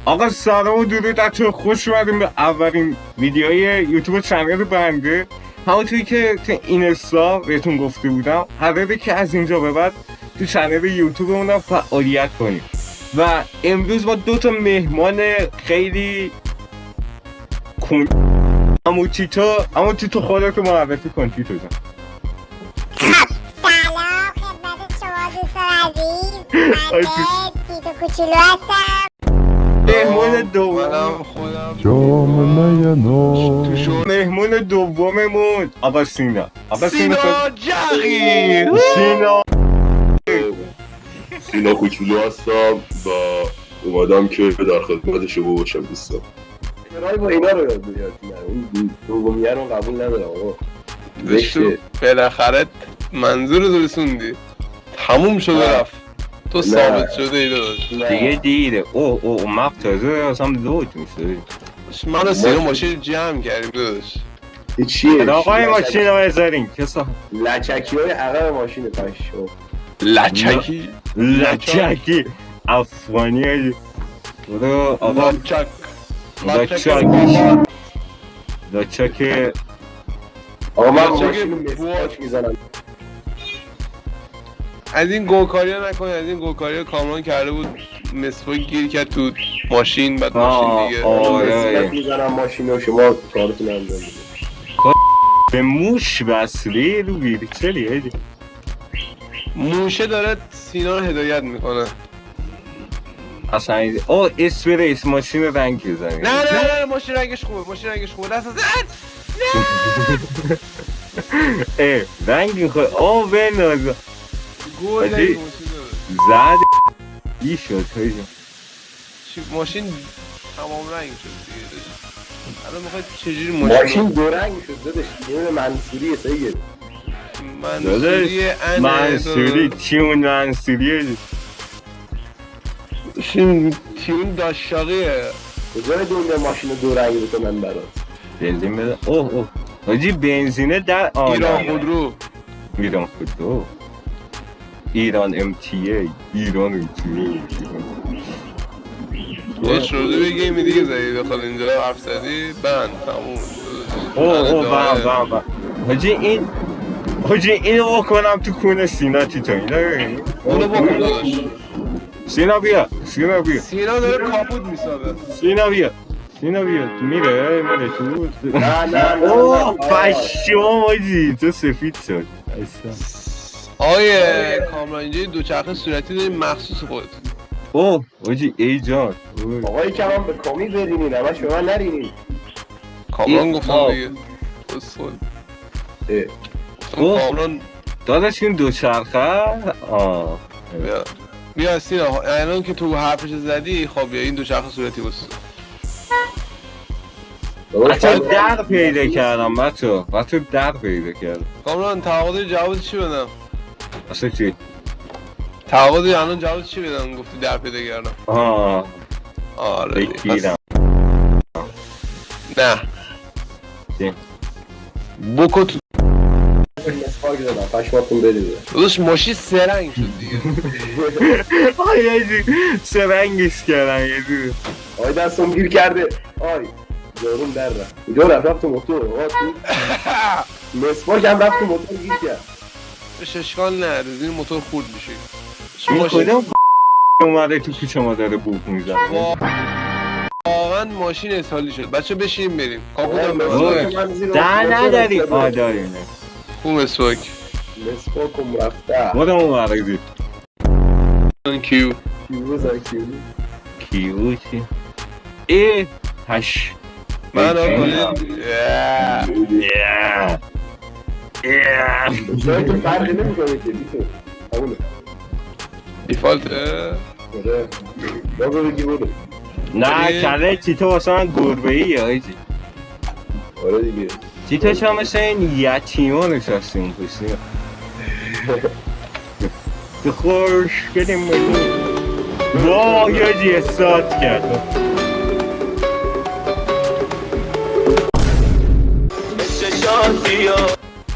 آقا سلام و درود بچه‌ها، خوش اومدیم به اولین ویدیوی یوتیوب چنل بنده. همونطوری که تو اینستا بهتون گفته بودم قراره که از اینجا به بعد تو چنل یوتیوبمون فعالیت کنیم و امروز با دو تا مهمان خیلی عمو تیتو خودتو معرفی کن تیتو جان. سلام خدمت شما دوستان عزیز، من تیتو کوچولو هستم. مهمون دوم مهمون دوممون آقا سینا جغی سینا کوچولو هستم و اومدم که در خدمت شما باشم دوستان. رای با اینا رو یاد میاد. اون دومیه رو قبول ندارم آقا. زشته بالاخره منظور رو رسوندی، تموم شده رفت، تو ثابت شده ای داداش دیگه دیره. او مقتازه اصلا دوت میشه. من و سینا ماشین جمع کردیم داداش. چیه؟ آقای ماشین رو بذارین کسا لچکی های عقب ماشین پشو لچکی افغانی برو آقا لچک آقا من لچک ماشین مسواک میزنم. از این گوکاریا نکنی، از این گوکاریا کامران کرده بود مسواک گیر کرد تو ماشین، بعد ماشین دیگه آره میزنم ماشین و شما کارتون انجام میدید. به موش بسری رو ویرچلی هیدی موشه داره سینا رو هدایت میکنه. اصلا ایدی اسپریس ماشین رنگ بزنی. نه ماشین رنگش خوبه، دست رنگ میخواد بنازه گل حاجی. ماشین داره. زد ای شد هیدی ماشین تمام رنگ شد دیگه داشت. الان میخواد چجوری ماشین دو رنگ شد دادش. نمیده منصوریه سید منصوری تیمون منصوریه تیمون داشاقیه. کجا دنیا ماشین دو رنگ بکنن برات؟ بنزین بده. حاجی بنزینه در ایران خودرو ایران MTA ایران یه شروع بگیم دیگه زدی داخل اینجا حرف زدی بند تموم. حاجی اینو بکنم تو کونه سینا تیتو اونو بکن داداش. سینا بیا سینا داره کاپوت میسابه. سینا بیا میره تو نه پشمام حاجی تو سفید شد. آیه کامران اینجا دوچرخه صورتی داری مخصوص خودت. حاجی ای جان آقایی که هم به کامی برینین اما شما نرینین. کامران گفتم دیگه اصول کامران داداش این دوچرخه بیا سینا الان که تو حرفش زدی خب بیا این دوچرخه صورتی بس. بچه در پیدا کردم کامران تعاقد جواب چی بدم؟ اصلا چی؟ تعاقد الان جواب چی بدم؟ گفتی در پیدا کردم. آره بگیرم نه چی؟ بکو تو مسواک زدم پشماتون بریده. داداش ماشین سرنگ شد دیگه. سرنگش کردم یه دور. آی دستم گیر کرده. آی جارون در رفت. کجا رفت تو موتور؟ مسواک هم رفت تو موتور گیر کرد. اشکال نداره این موتور خورد میشه. این کدام اومده تو کوچه ما داره بوق میزنه. واقعا ماشین اسهالی شد. بچه بشینیم بریم. کاپوتم در نداری داریم اون مسواک مسواکم رفته. بودم اون ورگزی کیو چی؟ ای هش من شاید تو فرقی نمی کنه که بیتو همونه دیفالت بازو بگی بودو. نه کله چیتو واسه من گربه ای یا ایجی. آره دیگه چیتوش هم مثل این یتیما نشسته اون پسی. تو خوش کدیم بگو یا جی استارت کرد.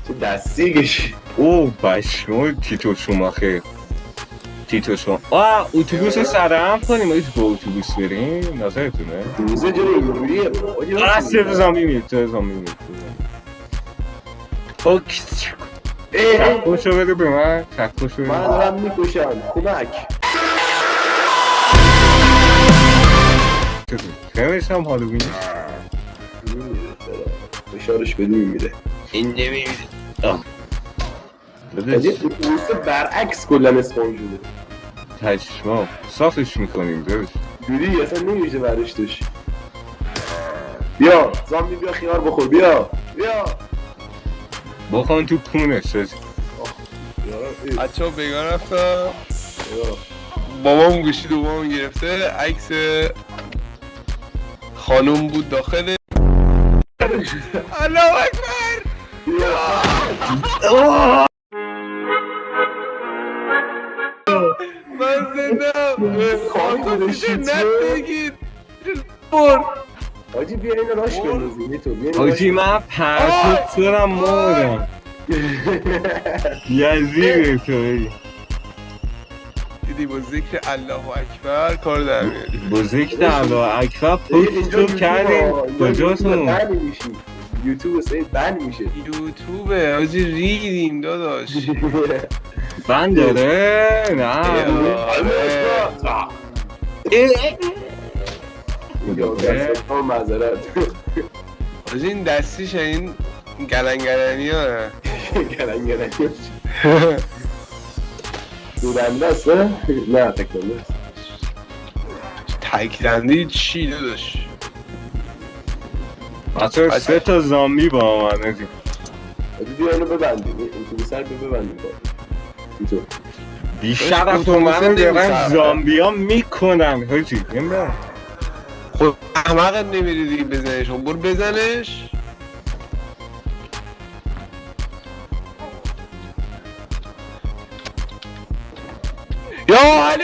چه دستی کشی. بشمو تیتو شما خیر تیتو شما اتوبوس رو سرهم کنیم ایش با اتوبوس بریم نظرتونه؟ روزه جلو اینجوریه سه زامبی میاد سه زامبی میاد اوکی چکوشو بده به من چکوشو من بده دارم میکشم کمک خیلیش هم حالو بینید فشارش بدون میره این نمیمیده حاجی اتوبوس برعکس کلا اسپان شده تشما صافش میکنیم دارش جوری اصلا نمیشه برش توش بیا زامبی بیا خیار بخور بیا بخون تو کونش بچه ها بگاه رفتم بابام گوشی دوبام گرفته عکس خانوم بود داخل الله اکبر من زندم خانومش نتگید بر حاجی بیا اینو راش بندازیم تو بیا اینو حاجی من پرسید سرم مردم یزیده توی دیدی با ذکر الله اکبر کار در میاری با ذکر الله اکبر پشت تو کردیم کجاتون بند میشی یوتیوب سید بند میشه یوتیوبه حاجی ریدیم داداش بند داره نه یا معذرت حاجی این دستیش این گلنگلنی ها گلنگلنی دورنده است نه تکنده است تکرنده چی داداش بچه سه تا زامبی با من حاجی بیا اینو ببندیم اتوبوس رو ببندیم اینطور بیشتر از منو دارن زامبی ها میکنن حاجی نمیدونم خود احمقت نمیری دیگه بزنش برو بزنش یا علی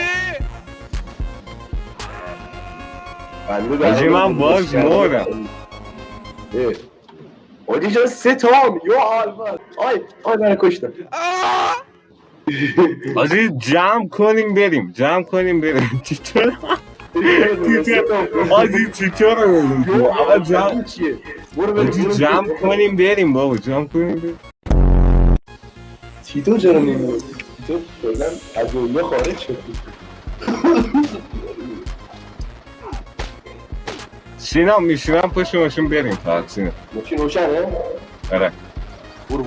حاجی من باز مردم حاجی جان سه تا یا آلمان آی من کشتم حاجی جمع کنیم بریم چطور حاجی چطور اول جمع چیه حاجی جمع کنیم بریم بابا جمع کنیم بریم تیتو چرا نمیاد تیتو کلا از دنیا خارج شد سینا میشونم پشت ماشین بریم فقط سینا ماشین روشنه؟ آره برو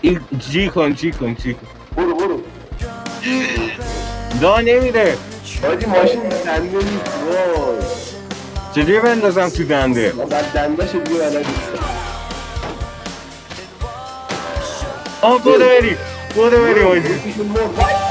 این جی کن برو دا نمیره حاجی ماشین دنده نیست وای چجوری بندازم تو دنده من بعد دنده شد دیگه بلد نیستم برو بریم حاجی یکیشون مرد